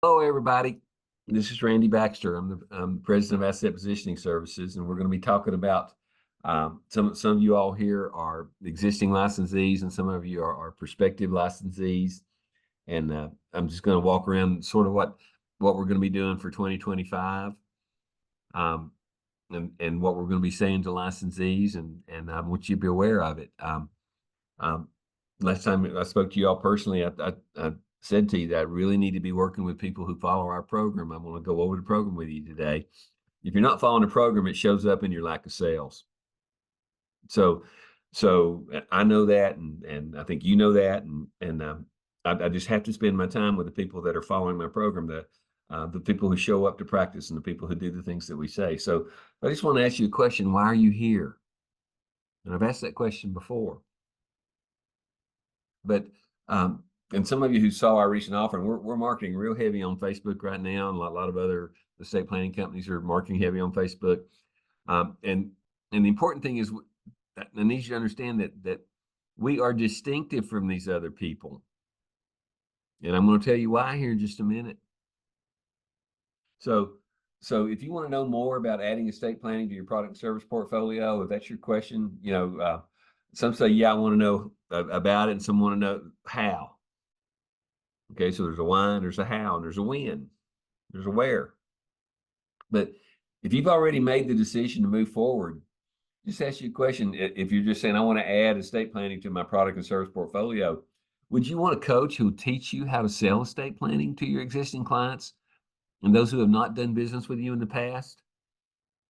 Hello, everybody. This is Randy Baxter. I'm the president of Asset Positioning Services, and we're going to be talking about some of you all here are existing licensees, and some of you are prospective licensees. And I'm just going to walk around sort of what we're going to be doing for 2025, um, and what we're going to be saying to licensees, and I want you to be aware of it. Um, Last time I spoke to you all personally, I said to you that I really need to be working with people who follow our program. I want to go over the program with you today. If you're not following the program, it shows up in your lack of sales. So, I know that, and I think you know that, and I just have to spend my time with the people that are following my program, the people who show up to practice, and the people who do the things that we say. So, I just want to ask you a question: why are you here? And I've asked that question before. But and some of you who saw our recent offering, we're marketing real heavy on Facebook right now, and a lot of other estate planning companies are marketing heavy on Facebook. And the important thing is, I need you to understand that we are distinctive from these other people, and I'm going to tell you why here in just a minute. So, if you want to know more about adding estate planning to your product and service portfolio, if that's your question, some say, yeah, I want to know about it, and some want to know how. Okay, so there's a why, and there's a how, and there's a when, there's a where. But if you've already made the decision to move forward, just ask you a question. If you're just saying, I want to add estate planning to my product and service portfolio, would you want a coach who will teach you how to sell estate planning to your existing clients and those who have not done business with you in the past?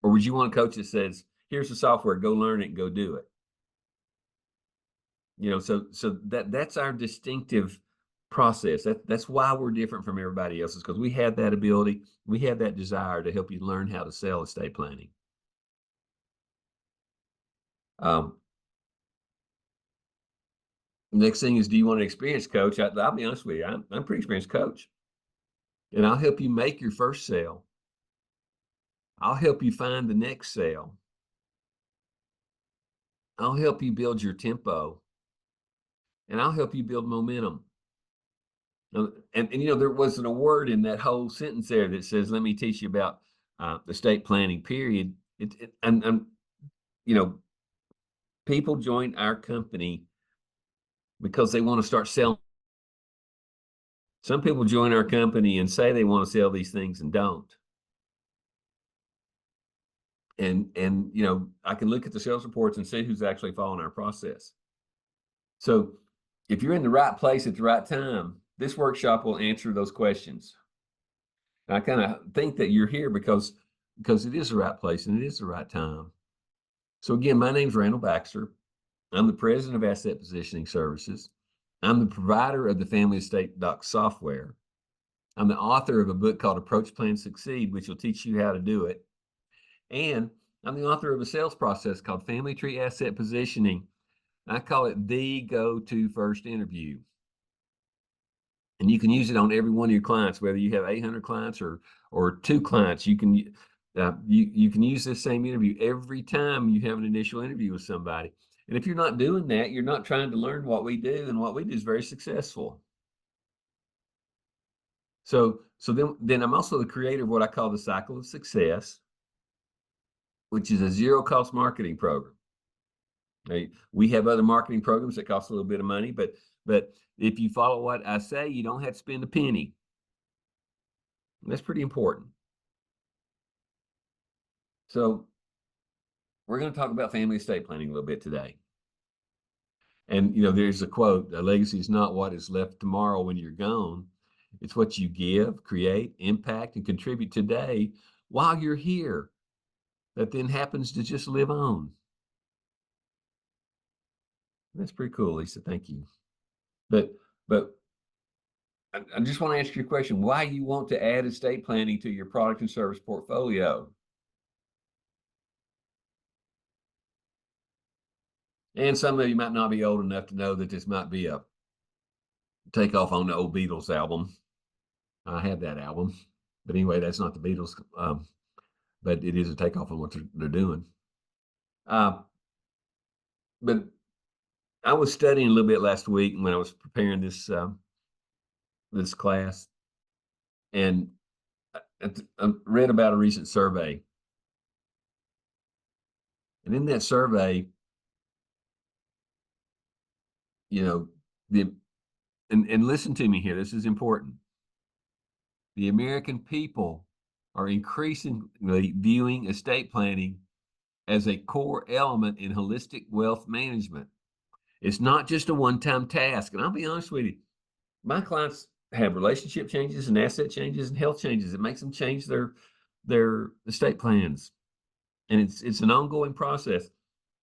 Or would you want a coach that says, here's the software, go learn it and go do it? So that's our distinctive process. That's why we're different from everybody else, is because we have that ability, we have that desire to help you learn how to sell estate planning. Next thing is, do you want an experienced coach? I'll be honest with you, I'm a pretty experienced coach, and I'll help you make your first sale. I'll help you find the next sale. I'll help you build your tempo, and I'll help you build momentum. And there wasn't a word in that whole sentence there that says, let me teach you about estate planning, period. And people join our company because they want to start selling. Some people join our company and say they want to sell these things and don't. And I can look at the sales reports and see who's actually following our process. So if you're in the right place at the right time, this workshop will answer those questions. And I kind of think that you're here because it is the right place and it is the right time. So again, my name's Randall Baxter. I'm the president of Asset Positioning Services. I'm the provider of the Family Estate Doc software. I'm the author of a book called Approach, Plan, Succeed, which will teach you how to do it. And I'm the author of a sales process called Family Tree Asset Positioning. I call it the go-to first interview. And you can use it on every one of your clients, whether you have 800 clients or 2 clients. You can use this same interview every time you have an initial interview with somebody. And if you're not doing that, you're not trying to learn what we do, and what we do is very successful. So then I'm also the creator of what I call the Cycle of Success, which is a zero-cost marketing program. We have other marketing programs that cost a little bit of money, but if you follow what I say, you don't have to spend a penny. And that's pretty important. So we're going to talk about family estate planning a little bit today. And there's a quote: "A legacy is not what is left tomorrow when you're gone. It's what you give, create, impact, and contribute today while you're here, that then happens to just live on." That's pretty cool, Lisa. Thank you. But I just want to ask you a question: why you want to add estate planning to your product and service portfolio? And some of you might not be old enough to know that this might be a takeoff on the old Beatles album. I had that album, but anyway, that's not the Beatles, but it is a takeoff on what they're doing. But I was studying a little bit last week when I was preparing this class, And I read about a recent survey. And in that survey, you know, the and listen to me here, this is important. The American people are increasingly viewing estate planning as a core element in holistic wealth management. It's not just a one-time task. And I'll be honest with you, my clients have relationship changes and asset changes and health changes. It makes them change their estate plans. And it's an ongoing process.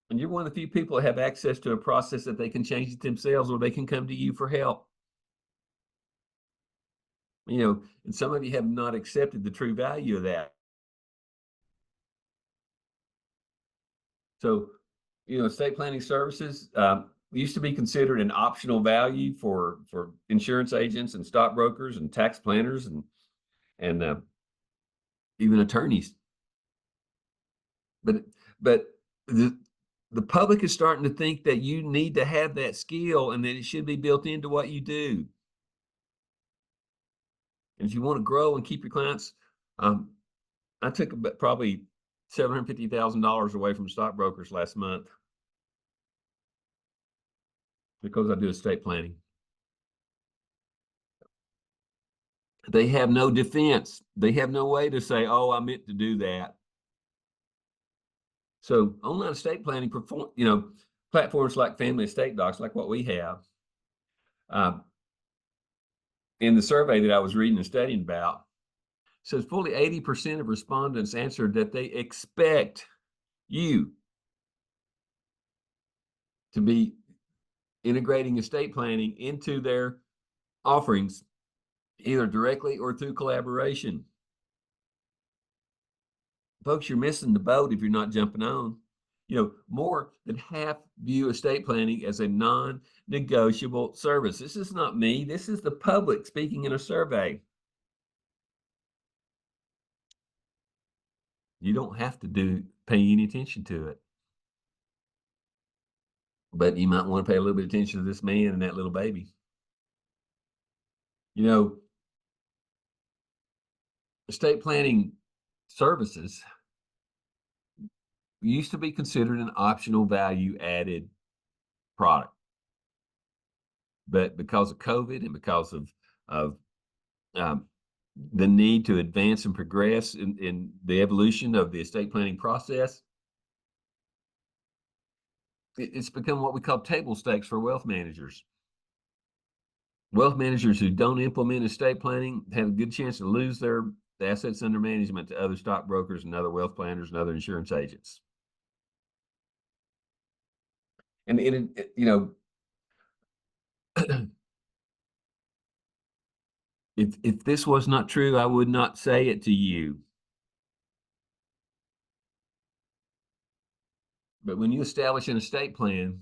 And you're one of the few people that have access to a process that they can change it themselves, or they can come to you for help. And some of you have not accepted the true value of that. So, estate planning services used to be considered an optional value for insurance agents and stockbrokers and tax planners and even attorneys. But the public is starting to think that you need to have that skill and that it should be built into what you do. And if you want to grow and keep your clients, I took probably $750,000 away from stockbrokers last month because I do estate planning. They have no defense. They have no way to say, "Oh, I meant to do that." So online estate planning platforms like Family Estate Docs, like what we have. In the survey that I was reading and studying about, says fully 80% of respondents answered that they expect you to be integrating estate planning into their offerings, either directly or through collaboration. Folks, you're missing the boat if you're not jumping on. More than half view estate planning as a non-negotiable service. This is not me. This is the public speaking in a survey. You don't have to pay any attention to it. But you might want to pay a little bit of attention to this man and that little baby. Estate planning services used to be considered an optional value added product. But because of COVID and because of the need to advance and progress in the evolution of the estate planning process, it's become what we call table stakes for wealth managers. Wealth managers who don't implement estate planning have a good chance to lose their assets under management to other stockbrokers and other wealth planners and other insurance agents. And if this was not true, I would not say it to you. But when you establish an estate plan,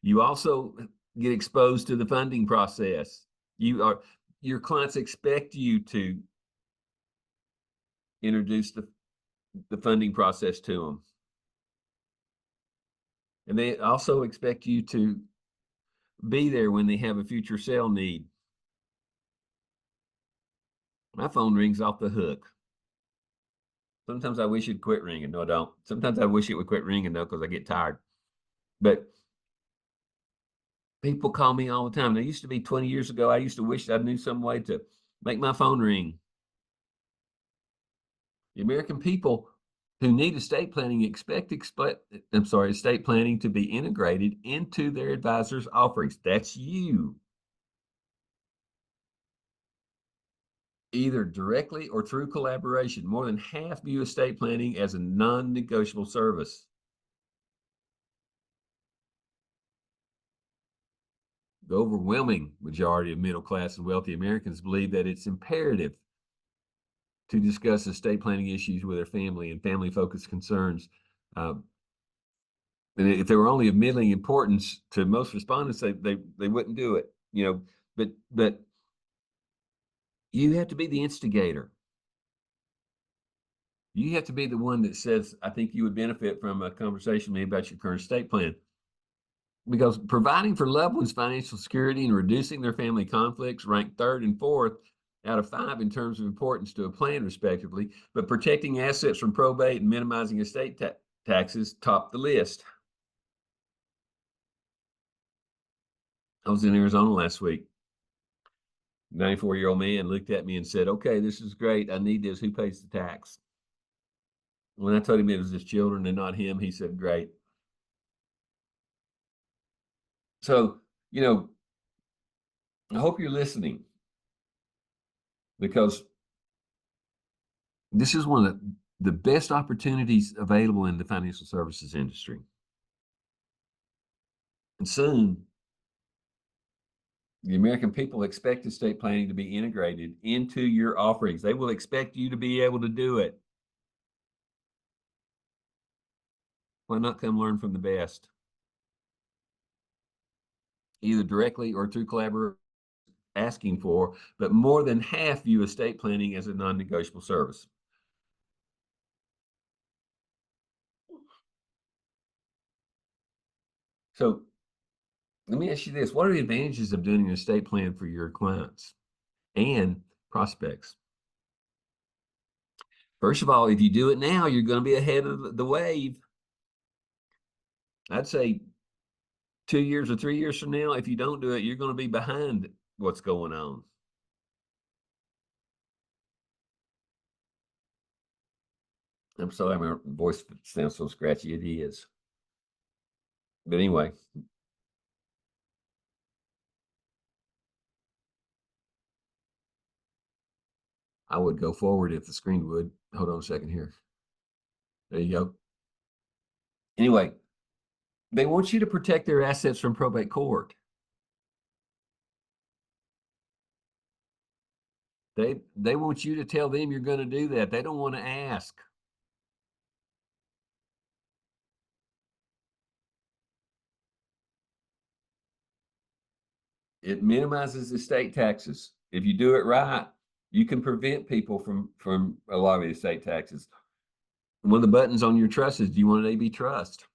you also get exposed to the funding process. Your clients expect you to introduce the funding process to them. And they also expect you to be there when they have a future sale need. My phone rings off the hook. Sometimes I wish it'd quit ringing. No, I don't. Sometimes I wish it would quit ringing, though, because I get tired. But people call me all the time. It used to be 20 years ago, I used to wish I knew some way to make my phone ring. The American people who need estate planning expect estate planning to be integrated into their advisor's offerings. That's you. Either directly or through collaboration. More than half view estate planning as a non-negotiable service. The overwhelming majority of middle class and wealthy Americans believe that it's imperative to discuss estate planning issues with their family and family-focused concerns. And if they were only of middling importance to most respondents, they wouldn't do it. But you have to be the instigator. You have to be the one that says, "I think you would benefit from a conversation with me about your current estate plan." Because providing for loved ones financial security and reducing their family conflicts rank third and fourth out of 5 in terms of importance to a plan, respectively, but protecting assets from probate and minimizing estate taxes topped the list. I was in Arizona last week. 94-year-old man looked at me and said, "Okay, this is great. I need this. Who pays the tax?" When I told him it was his children and not him, he said, "Great." So, I hope you're listening, because this is one of the best opportunities available in the financial services industry. And soon, the American people expect estate planning to be integrated into your offerings. They will expect you to be able to do it. Why not come learn from the best? Either directly or through collaboration, asking for, but more than half view estate planning as a non-negotiable service. So let me ask you this. What are the advantages of doing an estate plan for your clients and prospects? First of all, if you do it now, you're going to be ahead of the wave. I'd say 2 years or 3 years from now, if you don't do it, you're going to be behind what's going on. I'm sorry, my voice sounds so scratchy. It is. But anyway, I would go forward if the screen would. Hold on a second here. There you go. Anyway, they want you to protect their assets from probate court. They want you to tell them you're going to do that. They don't want to ask. It minimizes estate taxes. If you do it right, you can prevent people from a lot of the estate taxes. One of the buttons on your trust is, do you want an AB trust?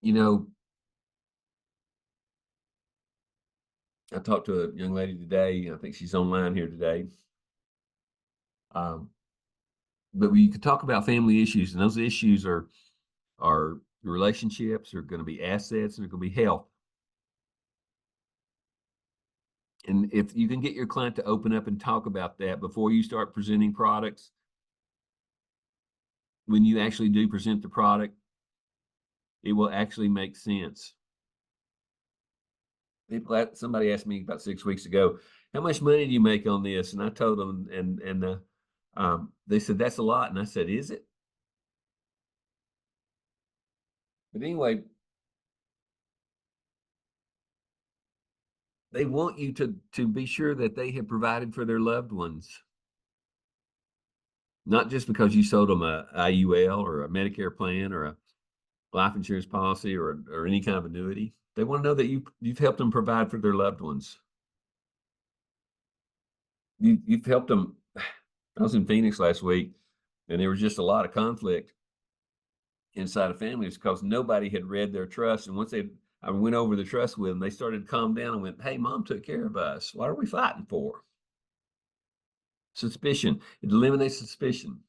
You know, I talked to a young lady today. I think she's online here today. But you could talk about family issues, and those issues are relationships, are going to be assets, and they're going to be health. And if you can get your client to open up and talk about that before you start presenting products, when you actually do present the product, it will actually make sense. Somebody asked me about 6 weeks ago, how much money do you make on this? And I told them, and they said, that's a lot. And I said, is it? But anyway, they want you to be sure that they have provided for their loved ones. Not just because you sold them a IUL or a Medicare plan or a life insurance policy or any kind of annuity. They want to know that you've helped them provide for their loved ones. You've helped them. I was in Phoenix last week, and there was just a lot of conflict inside of families because nobody had read their trust. And once I went over the trust with them, they started to calm down and went, "Hey, mom took care of us. What are we fighting for?" Suspicion. It eliminates suspicion.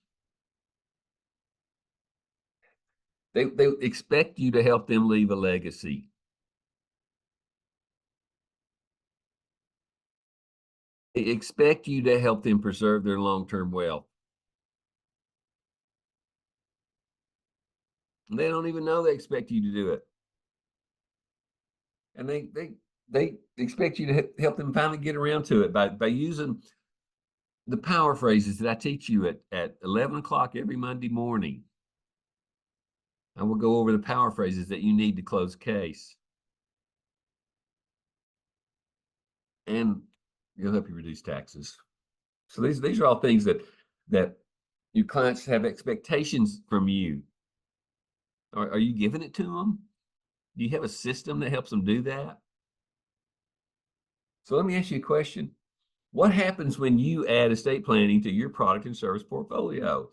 They expect you to help them leave a legacy. They expect you to help them preserve their long-term wealth. They don't even know they expect you to do it. And they expect you to help them finally get around to it by using the power phrases that I teach you at 11 o'clock every Monday morning. I will go over the power phrases that you need to close a case. And it'll help you reduce taxes. So these are all things that your clients have expectations from you. Are you giving it to them? Do you have a system that helps them do that? So let me ask you a question. What happens when you add estate planning to your product and service portfolio?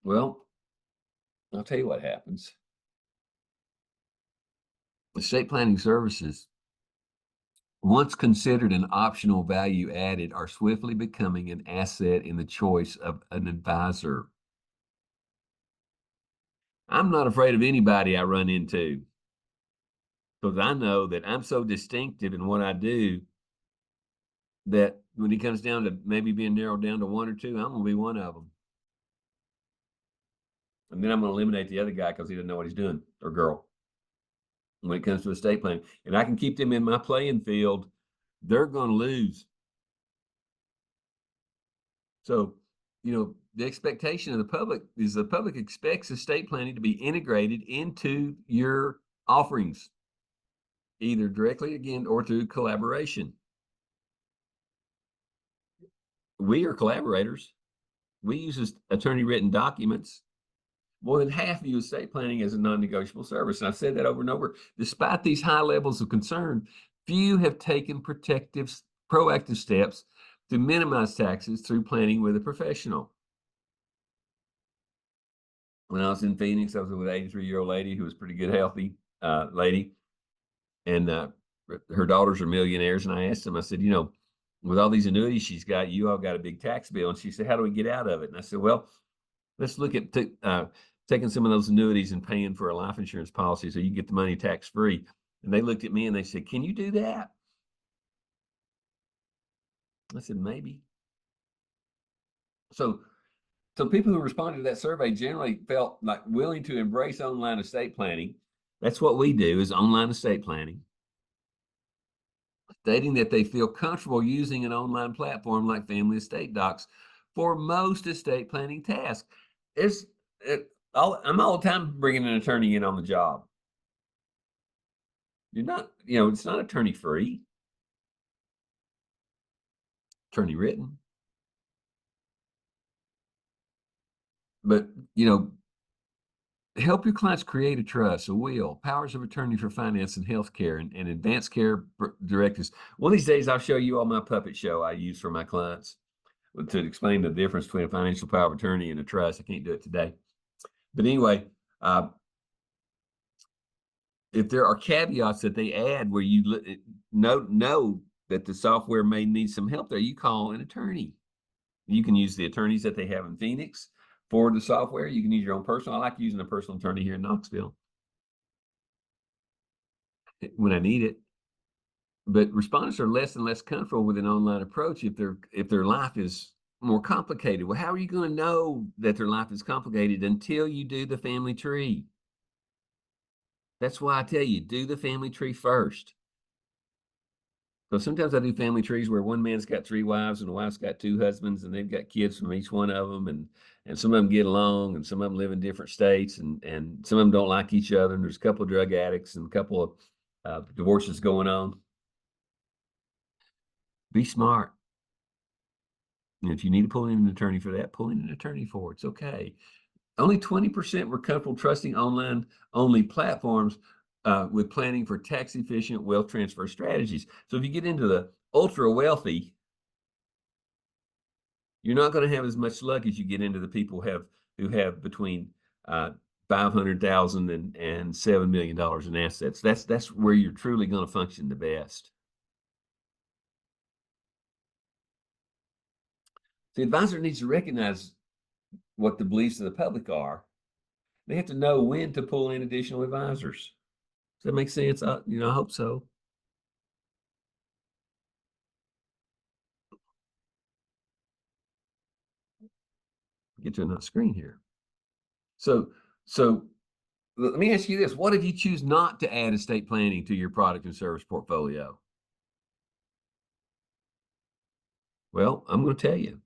Well, I'll tell you what happens. Estate planning services, once considered an optional value added, are swiftly becoming an asset in the choice of an advisor. I'm not afraid of anybody I run into because I know that I'm so distinctive in what I do that when it comes down to maybe being narrowed down to one or two, I'm going to be one of them. And then I'm going to eliminate the other guy because he doesn't know what he's doing, or girl, when it comes to estate planning. And I can keep them in my playing field. They're going to lose. So, the expectation of the public is the public expects estate planning to be integrated into your offerings, either directly again or through collaboration. We are collaborators. We use attorney written documents. More than half use estate planning as a non-negotiable service. And I've said that over and over. Despite these high levels of concern, few have taken proactive steps to minimize taxes through planning with a professional. When I was in Phoenix, I was with an 83-year-old lady who was pretty good, healthy lady. And her daughters are millionaires. And I asked them, I said, with all these annuities she's got, you all got a big tax bill. And she said, how do we get out of it? And I said, well, let's look at taking some of those annuities and paying for a life insurance policy so you can get the money tax free. And they looked at me and they said, can you do that? I said, maybe. So people who responded to that survey generally felt like willing to embrace online estate planning. That's what we do, is online estate planning, stating that they feel comfortable using an online platform like Family Estate Docs for most estate planning tasks. I'm all the time bringing an attorney in on the job. You're not, it's not attorney free, attorney written. But, help your clients create a trust, a will, powers of attorney for finance and healthcare, and advanced care directives. One of these days, I'll show you all my puppet show I use for my clients to explain the difference between a financial power of attorney and a trust. I can't do it today. But anyway, if there are caveats that they add where you know that the software may need some help there, you call an attorney. You can use the attorneys that they have in Phoenix for the software. You can use your own personal. I like using a personal attorney here in Knoxville when I need it. But respondents are less and less comfortable with an online approach if their life is more complicated. Well, how are you going to know that their life is complicated until you do the family tree? That's why I tell you, do the family tree first. So sometimes I do family trees where one man's got 3 wives and the wife's got 2 husbands, and they've got kids from each one of them, and some of them get along, and some of them live in different states, and some of them don't like each other, and there's a couple of drug addicts and a couple of divorces going on. Be smart. And if you need to pull in an attorney for that, pull in an attorney for it. It's okay. Only 20% were comfortable trusting online only platforms with planning for tax efficient wealth transfer strategies. So if you get into the ultra wealthy, you're not going to have as much luck as you get into the people who have between $500,000 and $7 million in assets. That's where you're truly going to function the best. The advisor needs to recognize what the beliefs of the public are. They have to know when to pull in additional advisors. Does that make sense? I hope so. Get to another screen here. So let me ask you this. What if you choose not to add estate planning to your product and service portfolio? Well, I'm going to tell you.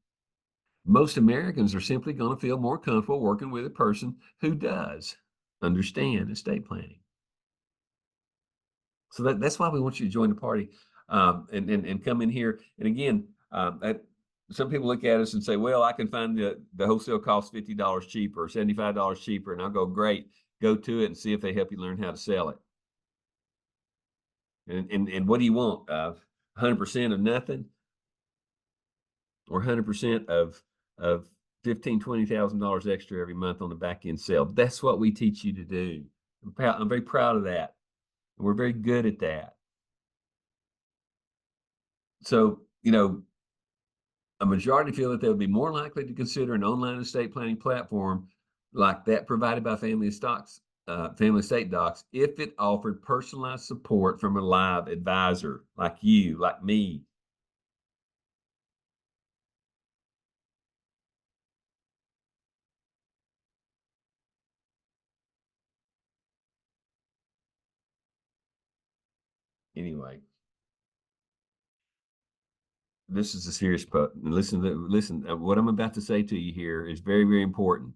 Most Americans are simply going to feel more comfortable working with a person who does understand estate planning. So that's why we want you to join the party and come in here. And again, some people look at us and say, well, I can find the wholesale cost $50 cheaper or $75 cheaper. And I'll go, great, go to it and see if they help you learn how to sell it. And what do you want? 100% of nothing or 100% of $15,000, $20,000 extra every month on the back end sale. That's what we teach you to do. I'm very proud of that. We're very good at that. So, a majority feel that they would be more likely to consider an online estate planning platform like that provided by Family Estate Docs if it offered personalized support from a live advisor like you, like me. Anyway, this is a serious part. Listen. What I'm about to say to you here is very, very important.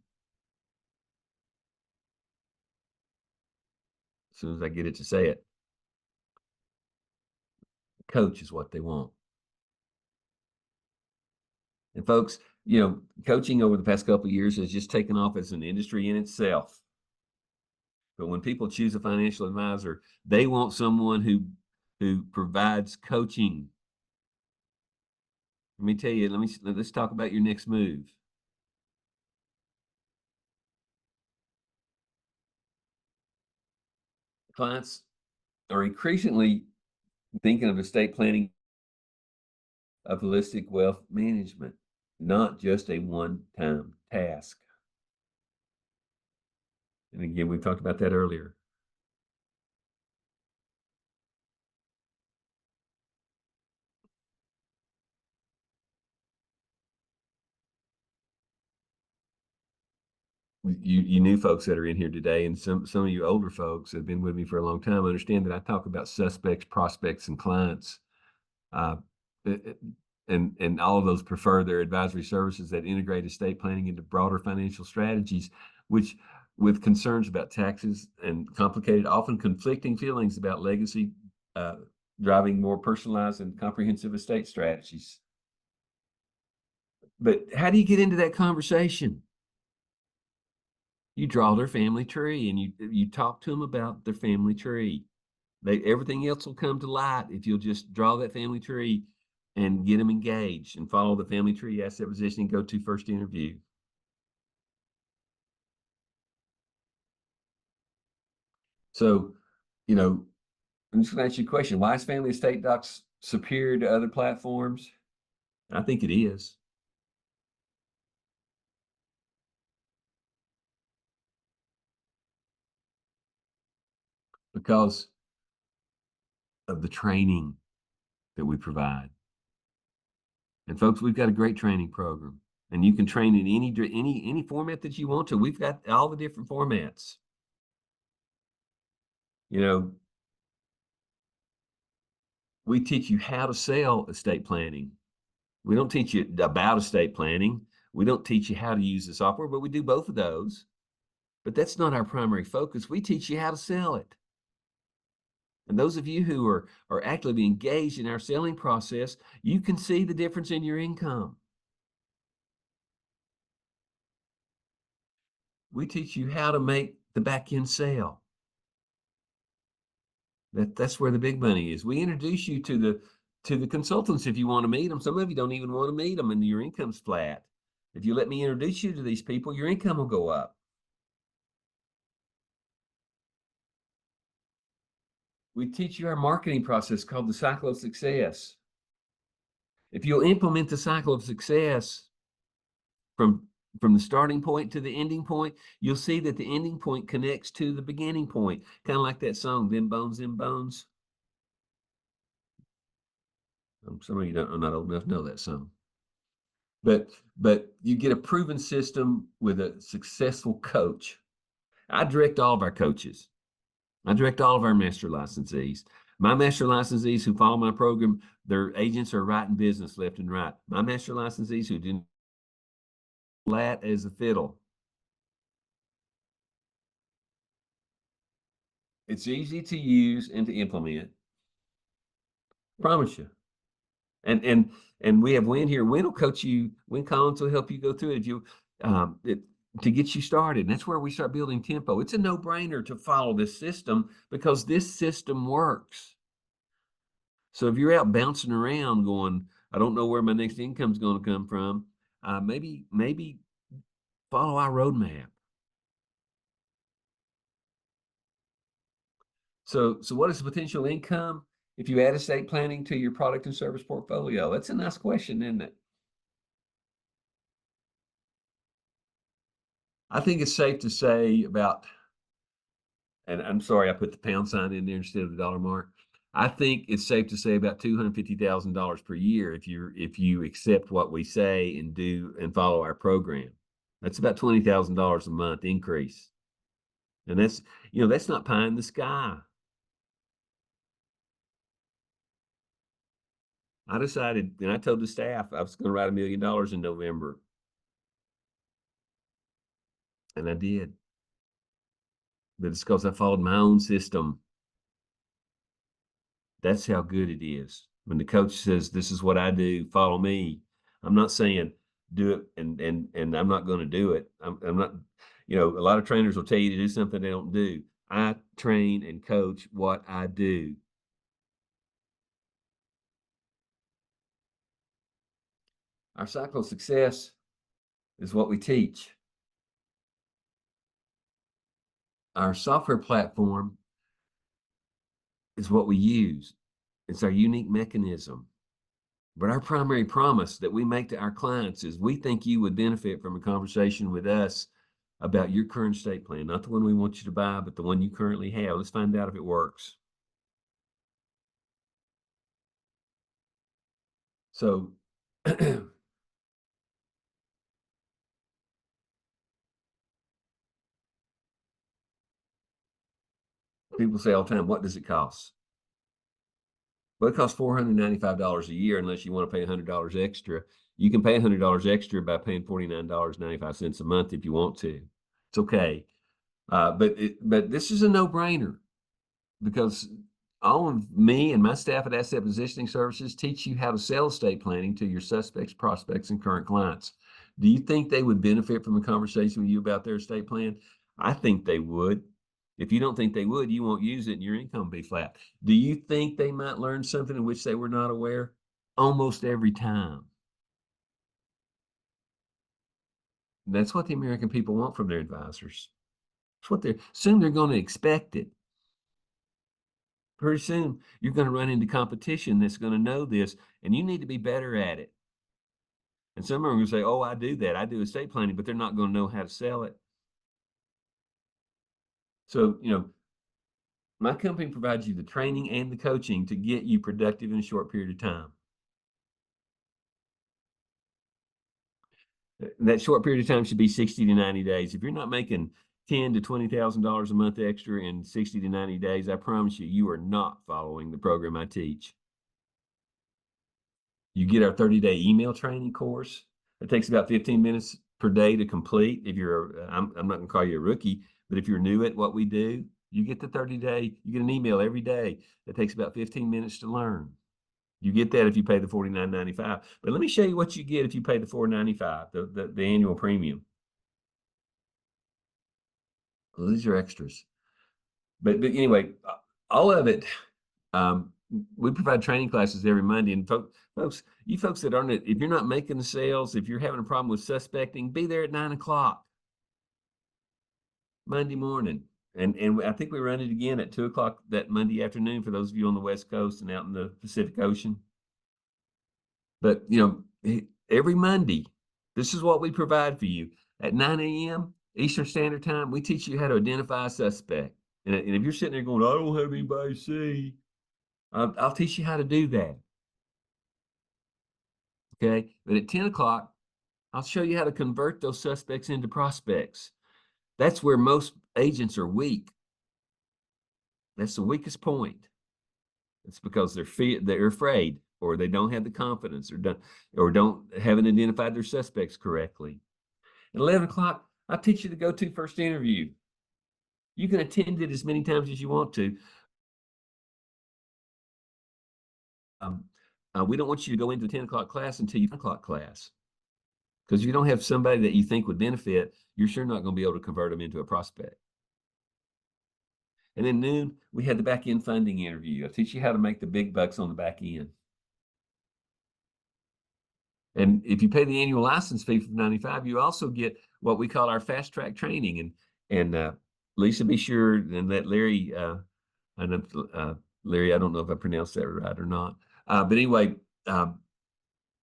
As soon as I get it to say it, coach is what they want. And folks, coaching over the past couple of years has just taken off as an industry in itself. But when people choose a financial advisor, they want someone who provides coaching. Let me tell you, let's talk about your next move. Clients are increasingly thinking of estate planning of holistic wealth management, not just a one-time task. And again, we talked about that earlier. You new folks that are in here today, and some of you older folks that have been with me for a long time understand that I talk about suspects, prospects, and clients. Uh, and all of those prefer their advisory services that integrate estate planning into broader financial strategies, which with concerns about taxes and complicated, often conflicting feelings about legacy, driving more personalized and comprehensive estate strategies. But how do you get into that conversation? You draw their family tree and you talk to them about their family tree. Everything else will come to light if you'll just draw that family tree and get them engaged and follow the family tree asset positioning go-to first interview. So, I'm just going to ask you a question. Why is Family Estate Docs superior to other platforms? I think it is. Because of the training that we provide. And folks, we've got a great training program. And you can train in any format that you want to. We've got all the different formats. We teach you how to sell estate planning. We don't teach you about estate planning. We don't teach you how to use the software, but we do both of those. But that's not our primary focus. We teach you how to sell it. And those of you who are actively engaged in our selling process, you can see the difference in your income. We teach you how to make the back end sale. That's where the big money is. We introduce you to the consultants if you want to meet them. Some of you don't even want to meet them and your income's flat. If you let me introduce you to these people, your income will go up. We teach you our marketing process called the cycle of success. If you'll implement the cycle of success from the starting point to the ending point, you'll see that the ending point connects to the beginning point. Kind of like that song, Them Bones, Them Bones. Some of you are not old enough to know that song. But you get a proven system with a successful coach. I direct all of our coaches. I direct all of our master licensees. My master licensees who follow my program, their agents are writing business left and right. My master licensees who didn't flat as a fiddle. It's easy to use and to implement. Promise you. And we have Win here. Win will coach you. Win Collins will help you go through it if you to get you started. And that's where we start building tempo. It's a no-brainer to follow this system because this system works. So if you're out bouncing around going, I don't know where my next income is going to come from, maybe Follow our roadmap. So what is the potential income if you add estate planning to your product and service portfolio? That's a nice question, isn't it? I think it's safe to say about, and I'm sorry I put the pound sign in there instead of the dollar mark. I think it's safe to say about $250,000 per year if you accept what we say and do and follow our program. That's about $20,000 a month increase. And that's not pie in the sky. I decided, and I told the staff I was going to write $1 million in November, and I did. But it's because I followed my own system. That's how good it is. When the coach says, "This is what I do, follow me," I'm not saying do it and I'm not going to do it. I'm not. A lot of trainers will tell you to do something they don't do. I train and coach what I do. Our cycle of success is what we teach. Our software platform is what we use. It's our unique mechanism. But our primary promise that we make to our clients is we think you would benefit from a conversation with us about your current estate plan, not the one we want you to buy, but the one you currently have. Let's find out if it works. So people say all the time, what does it cost? Well, it costs $495 a year unless you want to pay $100 extra. You can pay $100 extra by paying $49.95 a month if you want to. It's okay. But this is a no-brainer because all of me and my staff at Asset Positioning Services teach you how to sell estate planning to your suspects, prospects, and current clients. Do you think they would benefit from a conversation with you about their estate plan? I think they would. If you don't think they would, you won't use it and your income will be flat. Do you think they might learn something in which they were not aware? Almost every time. That's what the American people want from their advisors. It's what soon they're going to expect it. Pretty soon you're going to run into competition that's going to know this, and you need to be better at it. And some are going to say, "Oh, I do that. I do estate planning," but they're not going to know how to sell it. So, my company provides you the training and the coaching to get you productive in a short period of time. That short period of time should be 60 to 90 days. If you're not making $10,000 to $20,000 a month extra in 60 to 90 days, I promise you, you are not following the program I teach. You get our 30-day email training course. It takes about 15 minutes per day to complete. If I'm not going to call you a rookie, but if you're new at what we do, you get the 30-day, you get an email every day that takes about 15 minutes to learn. You get that if you pay the $49.95. But let me show you what you get if you pay the $4.95, the annual premium. Well, these are extras. But anyway, all of it, we provide training classes every Monday. And folks, you folks that aren't, if you're not making the sales, if you're having a problem with suspecting, be there at 9 o'clock Monday morning. And I think we run it again at 2 o'clock that Monday afternoon for those of you on the West Coast and out in the Pacific Ocean. But, every Monday, this is what we provide for you. At 9 a.m. Eastern Standard Time, we teach you how to identify a suspect. And if you're sitting there going, "I don't have anybody to see," I'll teach you how to do that. Okay. But at 10 o'clock, I'll show you how to convert those suspects into prospects. That's where most agents are weak. That's the weakest point. It's because they're afraid, or they don't have the confidence, or haven't identified their suspects correctly. At 11 o'clock, I'll teach you the go-to first interview. You can attend it as many times as you want to. We don't want you to go into the 10 o'clock class until you 10 o'clock class. Because if you don't have somebody that you think would benefit, you're sure not going to be able to convert them into a prospect. And then noon, we had the back end funding interview. I'll teach you how to make the big bucks on the back end. And if you pay the annual license fee for $95, you also get what we call our fast track training. And Lisa, be sure and let Larry, Larry, I don't know if I pronounced that right or not. But anyway,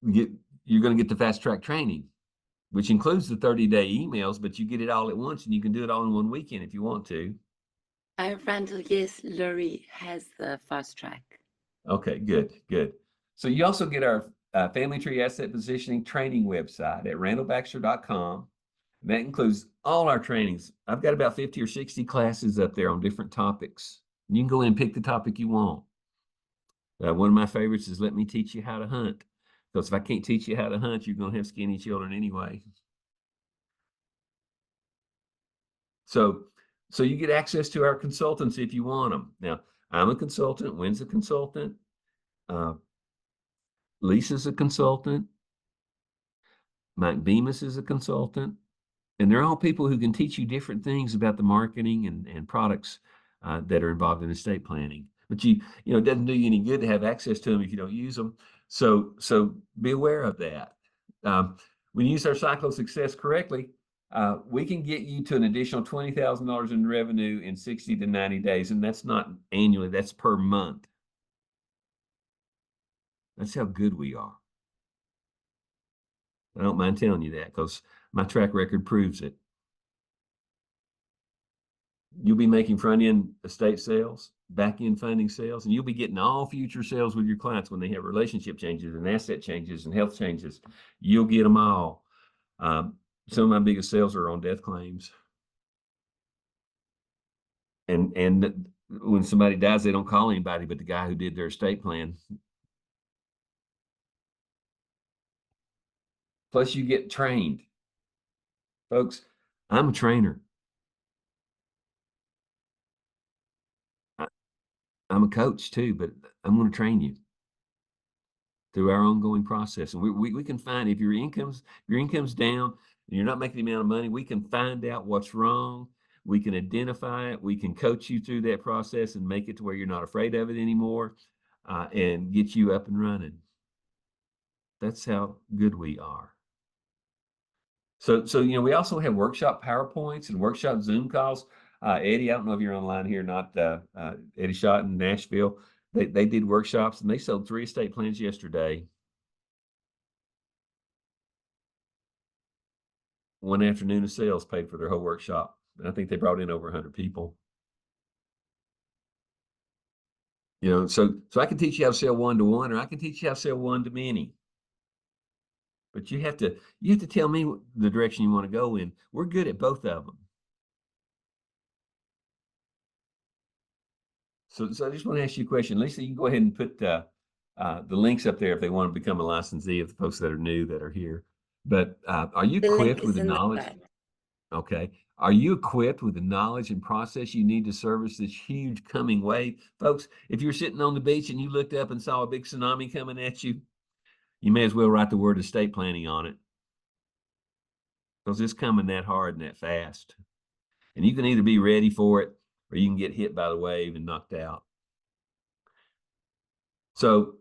you're going to get the fast track training, which includes the 30-day emails, but you get it all at once and you can do it all in one weekend if you want to. Randall, yes, Laurie has the fast track. Okay, good, good. So you also get our Family Tree Asset Positioning training website at randallbaxter.com. And that includes all our trainings. I've got about 50 or 60 classes up there on different topics. You can go in and pick the topic you want. One of my favorites is Let Me Teach You How to Hunt. Because if I can't teach you how to hunt, you're going to have skinny children anyway. So you get access to our consultants if you want them. Now, I'm a consultant. Wynn's a consultant. Lisa's a consultant. Mike Bemis is a consultant. And they're all people who can teach you different things about the marketing and products that are involved in estate planning. But it doesn't do you any good to have access to them if you don't use them. So be aware of that. When you use our cycle of success correctly, we can get you to an additional $20,000 in revenue in 60 to 90 days. And that's not annually, that's per month. That's how good we are. I don't mind telling you that because my track record proves it. You'll be making front-end estate sales, back-end funding sales, and you'll be getting all future sales with your clients when they have relationship changes and asset changes and health changes. You'll get them all. Some of my biggest sales are on death claims. And when somebody dies, they don't call anybody but the guy who did their estate plan. Plus, you get trained. Folks, I'm a trainer. I'm a coach too, but I'm going to train you through our ongoing process. And we can find if your income's down and you're not making the amount of money, we can find out what's wrong. We can identify it. We can coach you through that process and make it to where you're not afraid of it anymore, and get you up and running. That's how good we are. So we also have workshop PowerPoints and workshop Zoom calls. Eddie, I don't know if you're online here or not. Eddie Schott in Nashville. They did workshops and they sold 3 estate plans yesterday. One afternoon of sales paid for their whole workshop. And I think they brought in over 100 people. So I can teach you how to sell one-to-one, or I can teach you how to sell one-to-many. But you have to tell me the direction you want to go in. We're good at both of them. So I just want to ask you a question. Lisa, you can go ahead and put the links up there if they want to become a licensee, of the folks that are new that are here. But are you equipped with the knowledge? Okay. Are you equipped with the knowledge and process you need to service this huge coming wave? Folks, if you're sitting on the beach and you looked up and saw a big tsunami coming at you, you may as well write the word estate planning on it. Because it's coming that hard and that fast. And you can either be ready for it or you can get hit by the wave and knocked out. So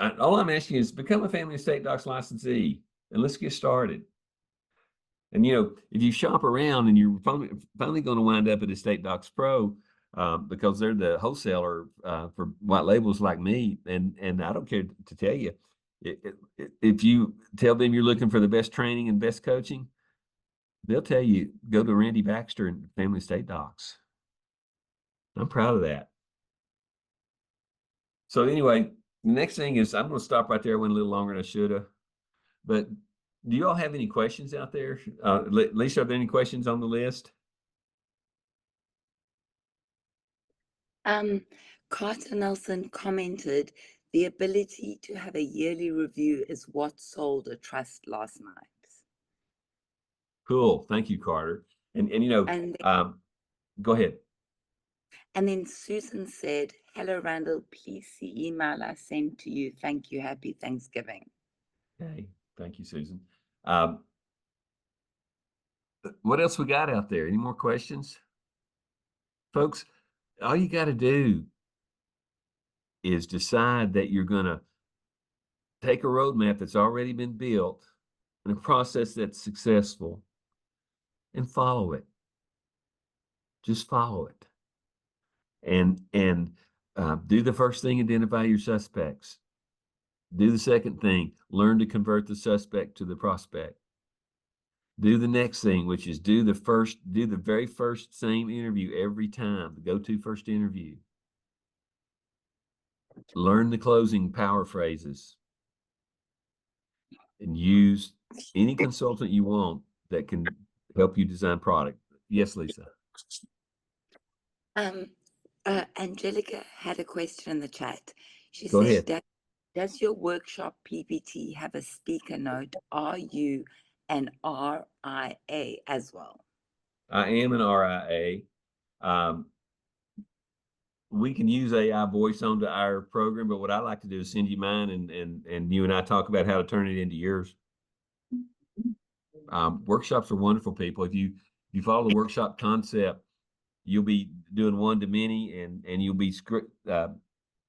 all I'm asking is become a Family Estate Docs licensee and let's get started. And if you shop around and you're finally going to wind up at Estate Docs Pro, because they're the wholesaler for white labels like me, and I don't care to tell you, if you tell them you're looking for the best training and best coaching, they'll tell you go to Randy Baxter and Family Estate Docs. I'm proud of that. So anyway, the next thing is I'm going to stop right there. I went a little longer than I should have, but do you all have any questions out there? Lisa, are there any questions on the list? Carter Nelson commented, the ability to have a yearly review is what sold a trust last night. Cool. Thank you, Carter. And go ahead. And then Susan said, hello, Randall, please see email I sent to you. Thank you. Happy Thanksgiving. Hey, thank you, Susan. What else we got out there? Any more questions? Folks, all you got to do is decide that you're going to take a roadmap that's already been built and a process that's successful and follow it. Just follow it. And do the first thing, identify your suspects. Do the second thing, learn to convert the suspect to the prospect. Do the next thing, which is do the very first same interview every time, the go-to first interview. Learn the closing power phrases and use any consultant you want that can help you design product. Yes, Lisa. Angelica had a question in the chat. She Go said, ahead. does your workshop PPT have a speaker note? Are you an RIA as well? I am an RIA. We can use AI voice onto our program, but what I like to do is send you mine and you and I talk about how to turn it into yours. Workshops are wonderful, people. If you follow the workshop concept, you'll be doing one-to-many and you'll be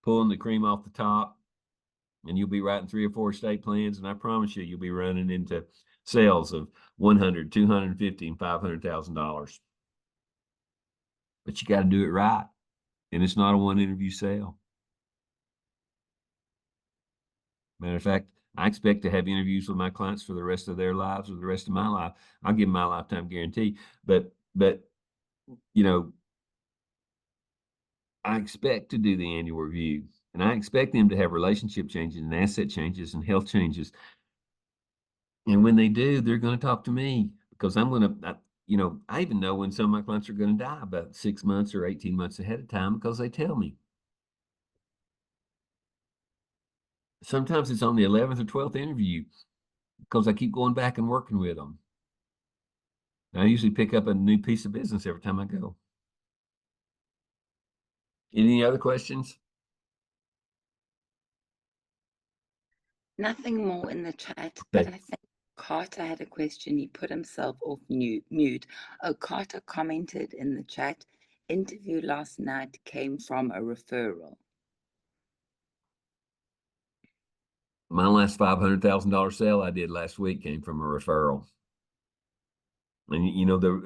pulling the cream off the top, and you'll be writing 3 or 4 estate plans. And I promise you'll be running into sales of $100,000, $250,000, and $500,000. But you got to do it right. And it's not a one interview sale. Matter of fact, I expect to have interviews with my clients for the rest of their lives or the rest of my life. I'll give them my lifetime guarantee. But you know, I expect to do the annual review, and I expect them to have relationship changes and asset changes and health changes. And when they do, they're going to talk to me because I'm going to, I even know when some of my clients are going to die about 6 months or 18 months ahead of time because they tell me. Sometimes it's on the 11th or 12th interview because I keep going back and working with them. I usually pick up a new piece of business every time I go. Any other questions? Nothing more in the chat, but I think Carter had a question. He put himself off mute. Oh, Carter commented in the chat, interview last night came from a referral. My last $500,000 sale I did last week came from a referral. And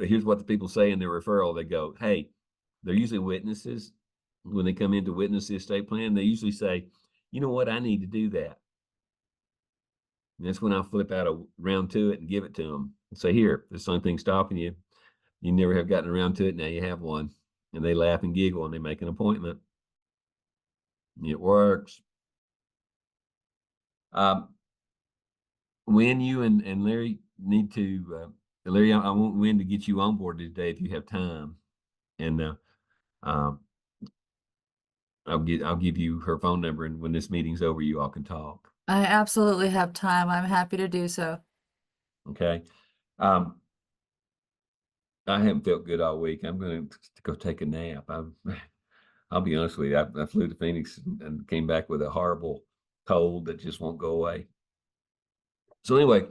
here's what the people say in their referral. They go, hey, they're usually witnesses. When they come in to witness the estate plan, they usually say, you know what, I need to do that. And that's when I flip out around to it and give it to them and say, here, this is the only thing stopping you. You never have gotten around to it. Now you have one. And they laugh and giggle and they make an appointment. It works. When you and Larry need to, Larry, I want Wynn to get you on board today if you have time. And I'll give you her phone number, and when this meeting's over, you all can talk. I absolutely have time. I'm happy to do so. Okay. I haven't felt good all week. I'm going to go take a nap. I'll be honest with you. I flew to Phoenix and came back with a horrible cold that just won't go away. So anyway,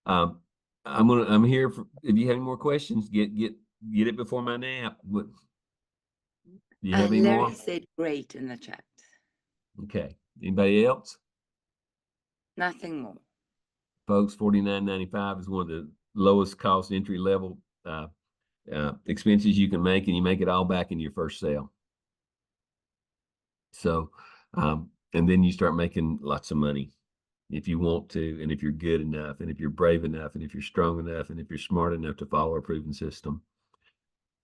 I'm here for, if you have any more questions, get it before my nap. What, do you have any Larry more? said great in the chat. Okay. Anybody else? Nothing more. Folks, $49.95 is one of the lowest cost entry level expenses you can make, and you make it all back in your first sale. So, and then you start making lots of money if you want to, and if you're good enough, and if you're brave enough, and if you're strong enough, and if you're smart enough to follow a proven system.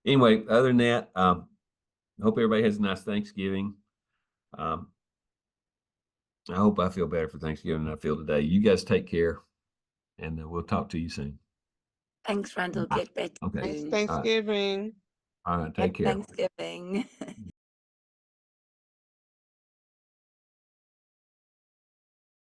Anyway, other than that, I hope everybody has a nice Thanksgiving. I hope I feel better for Thanksgiving than I feel today. You guys take care, and we'll talk to you soon. Thanks, Randall. Get better. Okay. Nice soon. Thanksgiving. All right. Take Happy care. Thanksgiving.